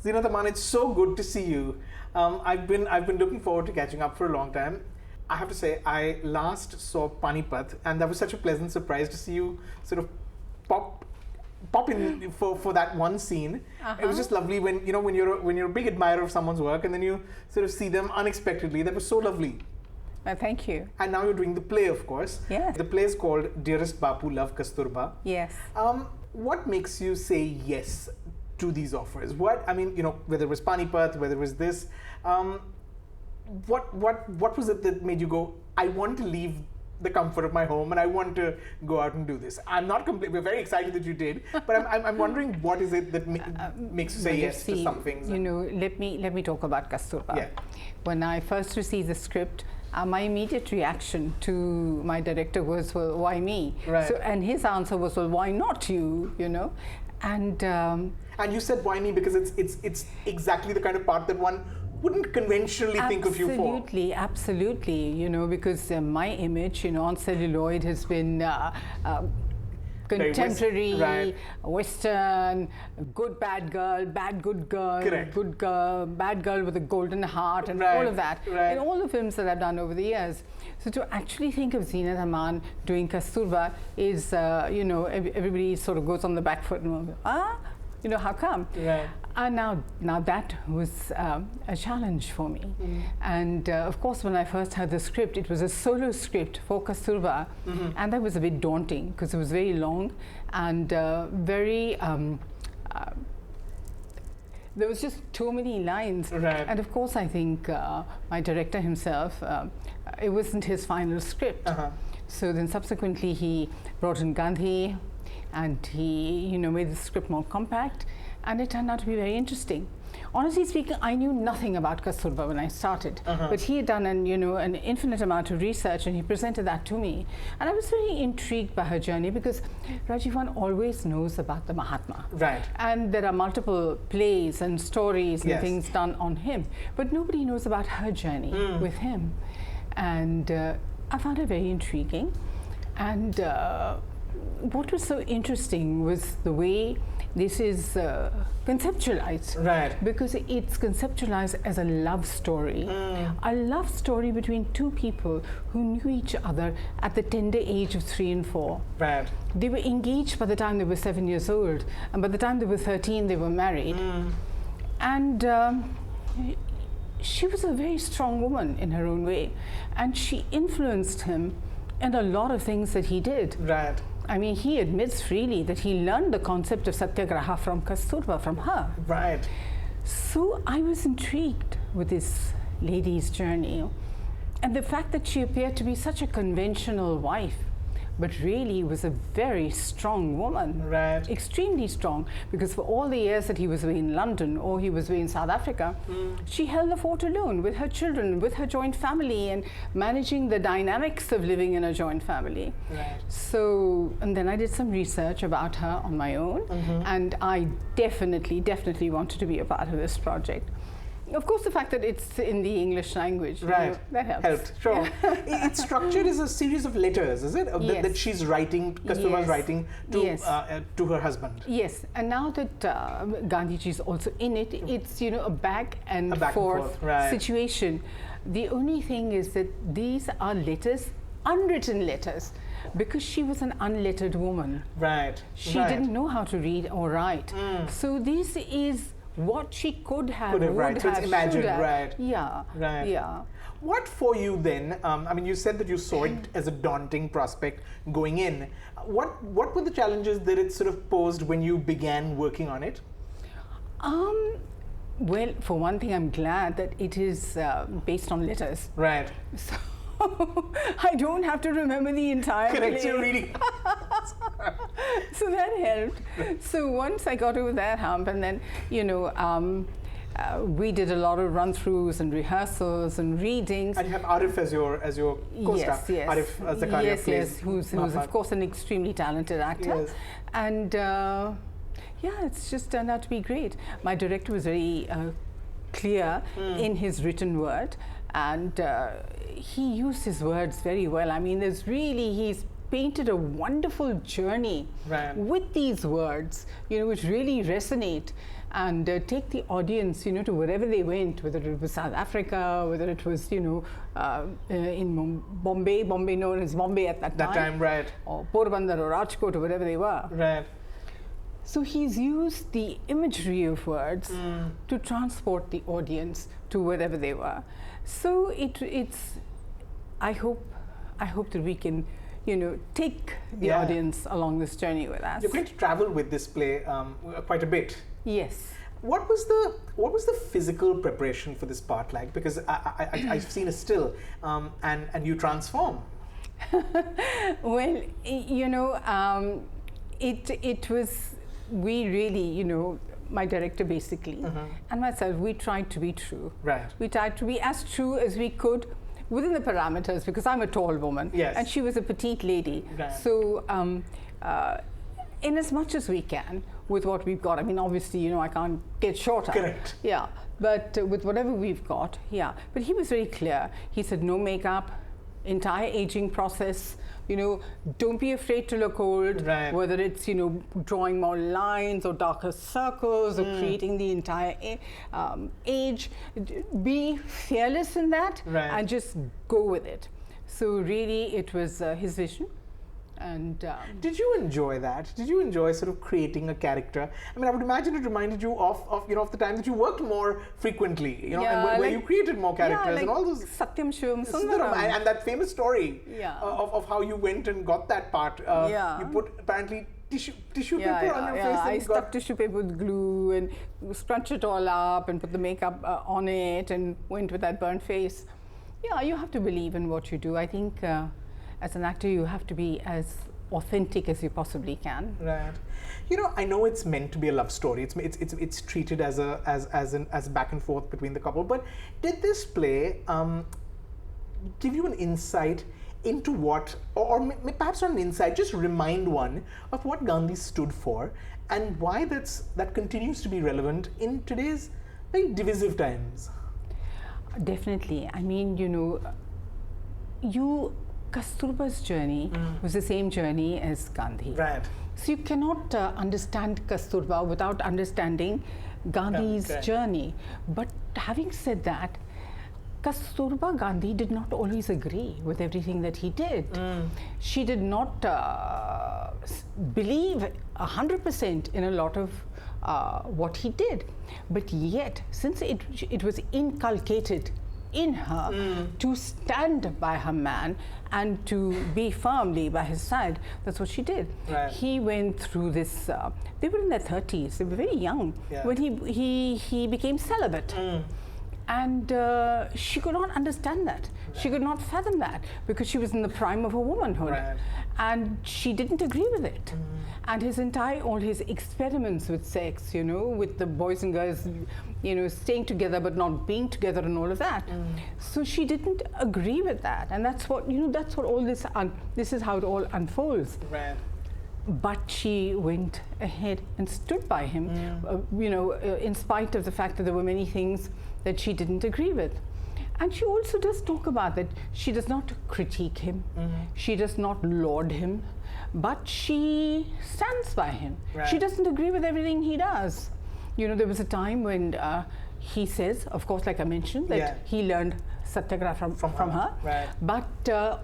Zeenat Aman, it's so good to see you. I've been looking forward to catching up for a long time. I have to say, I last saw Panipat, and that was such a pleasant surprise to see you sort of pop in for that one scene. It was just lovely when you're a big admirer of someone's work, and then you sort of see them unexpectedly. That was so lovely. Thank you. And now you're doing the play, of course. Yes. The play is called Dearest Bapu, Love Kasturba. Yes. What makes you say yes to these offers? Whether it was Panipat, whether it was this, what was it that made you go, I want to leave the comfort of my home and I want to go out and do this? I'm not we're very excited that you did, but I'm wondering what is it that makes you say yes to some things? Let me talk about Kasturba. Yeah. When I first received the script, my immediate reaction to my director was, well, why me? Right. And his answer was, well, why not you? And you said why me because it's exactly the kind of part that one wouldn't conventionally think of you for. Absolutely. Because my image, on celluloid has been contemporary, right. Western, good bad girl, bad good girl, correct. Good girl, bad girl with a golden heart, and right. all of that right. in all the films that I've done over the years. So to actually think of Zeenat Aman doing Kasturba is, everybody sort of goes on the back foot and goes, how come? Right. Now that was a challenge for me. And of course, when I first had the script, it was a solo script for Kasturba, and that was a bit daunting because it was very long and very. There was just too many lines, right. and of course, I think my director himself, it wasn't his final script. So then, subsequently, he brought in Gandhi, and he, made the script more compact. And it turned out to be very interesting. Honestly speaking, I knew nothing about Kasturba when I started, but he had done an infinite amount of research, and he presented that to me. And I was very intrigued by her journey because Rajeev, one always knows about the Mahatma. Right. And there are multiple plays and stories and yes. things done on him, but nobody knows about her journey with him. And I found it very intriguing. And what was so interesting was the way this is conceptualized. Right. Because it's conceptualized as a love story. A love story between two people who knew each other at the tender age of 3 and 4. Right. They were engaged by the time they were 7 years old, and by the time they were 13, they were married. And she was a very strong woman in her own way, and she influenced him in a lot of things that he did. Right. I mean, he admits freely that he learned the concept of satyagraha from Kasturba, from her. Right. So I was intrigued with this lady's journey, and the fact that she appeared to be such a conventional wife, but really was a very strong woman. Right. Extremely strong, because for all the years that he was away in London or he was away in South Africa, she held the fort alone with her children, with her joint family, and managing the dynamics of living in a joint family. Right. So, and then I did some research about her on my own, and I definitely wanted to be a part of this project. Of course, the fact that it's in the English language, right, that helps. Helped, sure. It's structured as a series of letters, is it? Yes. That she's writing, Kasturba's writing to yes. To her husband. Yes, and now that Gandhiji is also in it, it's a back and forth right. situation. The only thing is that these are letters, unwritten letters, because she was an unlettered woman. Right. She didn't know how to read or write. So this is what she could have, right. So it's imagined, right? Yeah, right. Yeah. What for you then? You said that you saw it as a daunting prospect going in. What were the challenges that it sort of posed when you began working on it? Well, for one thing, I'm glad that it is based on letters. Right. So I don't have to remember the entire Correct, play. you're reading. So that helped. So once I got over that hump, and then, we did a lot of run-throughs and rehearsals and readings. And you have Arif as your co-star. Yes. Arif Zakaria plays who's of course an extremely talented actor. Yes. And it's just turned out to be great. My director was very clear in his written word, and he used his words very well. I mean, he's painted a wonderful journey with these words, which really resonate and take the audience, to wherever they went, whether it was South Africa, whether it was, in Bombay known as Bombay at that time, right, or Porbandar or Rajkot or wherever they were. Right. So he's used the imagery of words to transport the audience to wherever they were. So it's. I hope that we can, take the audience along this journey with us. You're going to travel with this play quite a bit. Yes. What was the physical preparation for this part like? Because I've seen a still, and you transform. Well, it was, we really, my director basically and myself, we tried to be true. Right. We tried to be as true as we could within the parameters, because I'm a tall woman and she was a petite lady. Right. So in as much as we can with what we've got. I mean, obviously, I can't get shorter. Correct. Yeah. But with whatever we've got, But he was very clear. He said no makeup, entire aging process. Don't be afraid to look old, whether it's, drawing more lines or darker circles or creating the entire age. Be fearless in that and just go with it. So really, it was his vision. And did you enjoy that? Did you enjoy sort of creating a character? I mean, I would imagine it reminded you of the time that you worked more frequently, and where you created more characters and all those. Satyam Shivam Sundaram. And that famous story of how you went and got that part. You put apparently tissue paper on your face. I stuck tissue paper with glue and scrunch it all up and put the makeup on it and went with that burnt face. Yeah, you have to believe in what you do. I think. As an actor, you have to be as authentic as you possibly can. Right. I know it's meant to be a love story. It's treated as back and forth between the couple. But did this play give you an insight into what, or perhaps not an insight, just remind one of what Gandhi stood for and why that continues to be relevant in today's very divisive times? Definitely. I mean, Kasturba's journey was the same journey as Gandhi. Right. So you cannot understand Kasturba without understanding Gandhi's journey. But having said that, Kasturba Gandhi did not always agree with everything that he did. She did not believe 100% in a lot of what he did. But yet, since it was inculcated in her to stand by her man and to be firmly by his side, that's what she did. Right. He went through this, they were in their 30s, they were very young when he became celibate. And she could not understand that. She could not fathom that because she was in the prime of her womanhood. And she didn't agree with it. And all his experiments with sex, with the boys and girls, staying together but not being together and all of that. So she didn't agree with that. And that's what, that's what all this, this is how it all unfolds. Right. But she went ahead and stood by him, in spite of the fact that there were many things that she didn't agree with. And she also does talk about that. She does not critique him. She does not laud him, but she stands by him. Right. She doesn't agree with everything he does. There was a time when he says, of course, like I mentioned, that he learned satyagraha from her. Right. But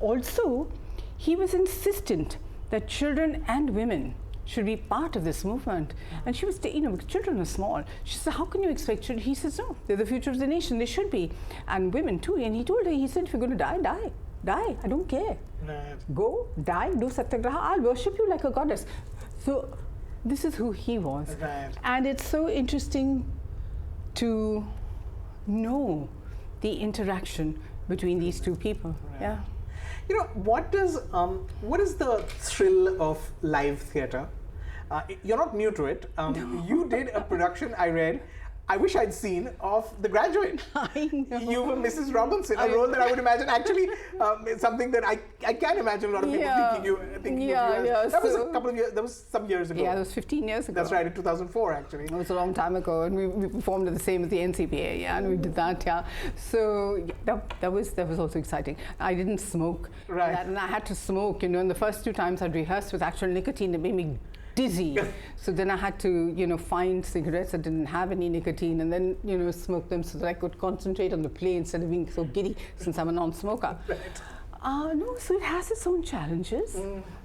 also, he was insistent that children and women should be part of this movement. And she was, children are small. She said, how can you expect children? He says, no, they're the future of the nation. They should be. And women too. And he told her, he said, if you're going to die, die. Die. I don't care. Right. Go, die, do satyagraha. I'll worship you like a goddess. So this is who he was. Right. And it's so interesting to know the interaction between these two people. Right. Yeah. What is the thrill of live theatre? You're not new to it. You did a production, I read, I wish I'd seen of The Graduate. I know. You were Mrs. Robinson, a role that I would imagine actually something that I can imagine a lot of people thinking of you as. That was a couple of years, that was some years ago. Yeah, that was 15 years ago. That's right, in 2004 actually. It was a long time ago, and we performed the same at the NCPA, and we did that, So that was also exciting. I didn't smoke, and I had to smoke, and the first 2 times I'd rehearsed with actual nicotine, it made me dizzy. So then I had to, find cigarettes that didn't have any nicotine and then, smoke them so that I could concentrate on the play instead of being so giddy since I'm a non-smoker. No, so it has its own challenges,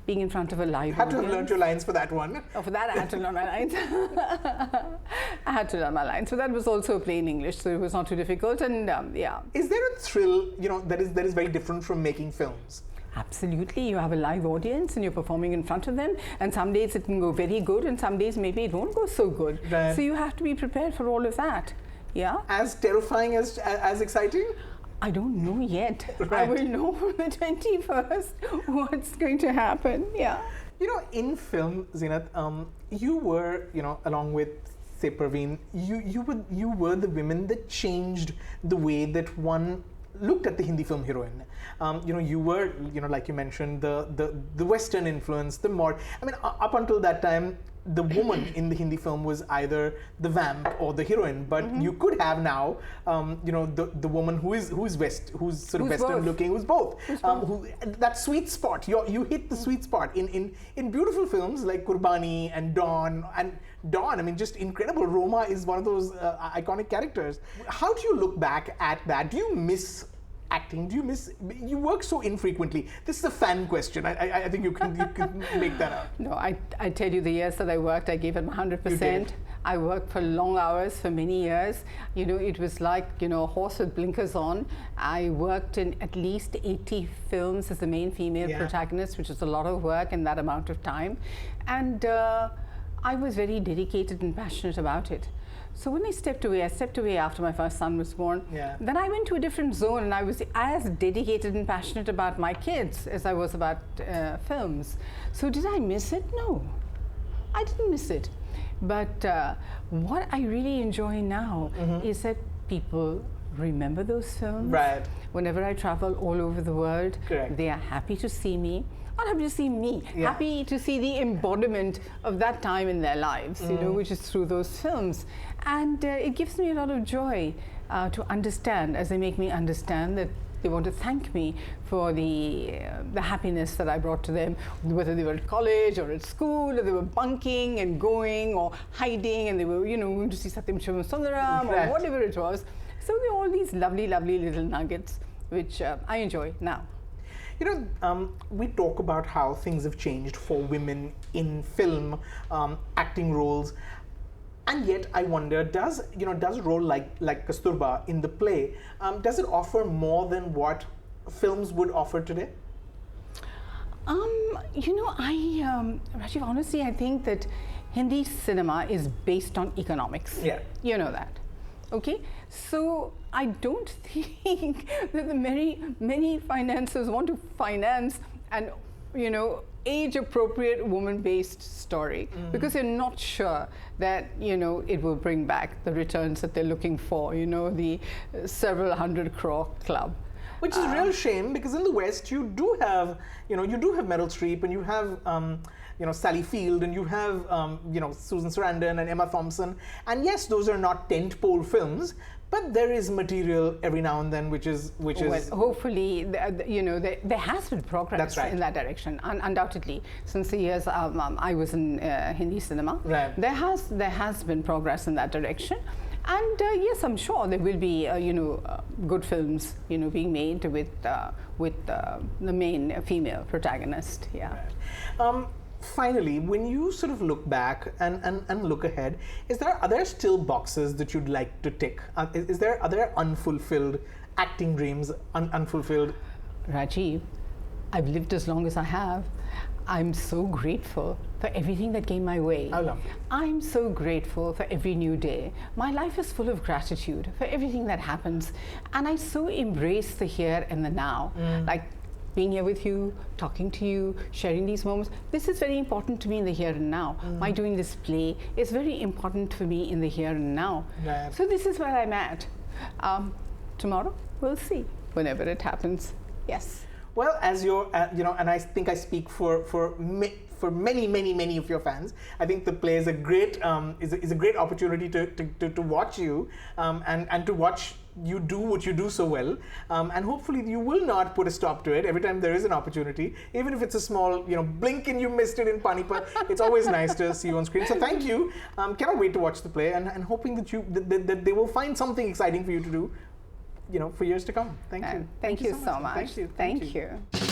being in front of a live audience. You had to have learned your lines for that one. Oh, for that I had to learn my lines. I had to learn my lines. So that was also a play in English, so it was not too difficult, and Is there a thrill, that is very different from making films? Absolutely. You have a live audience and you're performing in front of them, and some days it can go very good and some days maybe it won't go so good. Right. So you have to be prepared for all of that. Yeah. As terrifying as exciting? I don't know yet. Right. I will know from the 21st what's going to happen. Yeah. In film, Zeenat, you were, along with, say, Parveen, you were the women that changed the way that one looked at the Hindi film heroine. You were, like you mentioned, the Western influence, the more. I mean, up until that time, the woman in the Hindi film was either the vamp or the heroine, but you could have now, the woman who's sort of Western looking, who's both. That sweet spot. You hit the sweet spot in beautiful films like Qurbaani and Dawn. I mean, just incredible. Roma is one of those iconic characters. How do you look back at that? Do you miss acting? You work so infrequently? This is a fan question. I think you can make that up. No, I tell you, the years that I worked, I gave it 100%. I worked for long hours for many years. It was like, a horse with blinkers on. I worked in at least 80 films as the main female protagonist, which is a lot of work in that amount of time. And I was very dedicated and passionate about it. So when I stepped away after my first son was born. Yeah. Then I went to a different zone, and I was as dedicated and passionate about my kids as I was about films. So did I miss it? No, I didn't miss it. But what I really enjoy now is that people remember those films. Right. Whenever I travel all over the world, Correct. They are happy to see me. Not happy to see me, happy to see the embodiment of that time in their lives, which is through those films. And it gives me a lot of joy to understand, as they make me understand that they want to thank me for the happiness that I brought to them, whether they were at college or at school, or they were bunking and going or hiding, and they were, going to see Satyam Shivam Sundaram or whatever it was. So there are all these lovely, lovely little nuggets, which I enjoy now. We talk about how things have changed for women in film, acting roles, and yet I wonder, does a role like Kasturba in the play, does it offer more than what films would offer today? Rajeev, honestly, I think that Hindi cinema is based on economics. Yeah. You know that. Okay, so I don't think that the many financiers want to finance an age-appropriate woman-based story because they're not sure that it will bring back the returns that they're looking for. The several hundred crore club. Which is a real shame, because in the West you do have Meryl Streep, and you have Sally Field, and you have Susan Sarandon and Emma Thompson, and yes, those are not tentpole films, but there is material every now and then which is hopefully there has been progress in that direction, undoubtedly, since the years I was in Hindi cinema. Right. There has been progress in that direction. And yes, I'm sure there will be, good films, being made with the main female protagonist. Yeah. Right. Finally, when you sort of look back and look ahead, are there still boxes that you'd like to tick? Are there unfulfilled acting dreams, unfulfilled? Rajeev, I've lived as long as I have. I'm so grateful for everything that came my way. I love it. I'm so grateful for every new day. My life is full of gratitude for everything that happens, and I so embrace the here and the now. Like being here with you, talking to you, sharing these moments. This is very important to me in the here and now. My doing this play is very important for me in the here and now. Right. So this is where I'm at. Tomorrow, we'll see, whenever it happens. Yes. Well, as you're, and I think I speak for many of your fans. I think the play is a great is a great opportunity to watch you and to watch you do what you do so well, and hopefully you will not put a stop to it every time there is an opportunity, even if it's a small blink and you missed it in Panipat. It's always nice to see you on screen. So thank you. Cannot wait to watch the play, and hoping that they will find something exciting for you to do, for years to come. Thank you. Thank you so much. Thank you. Thank you.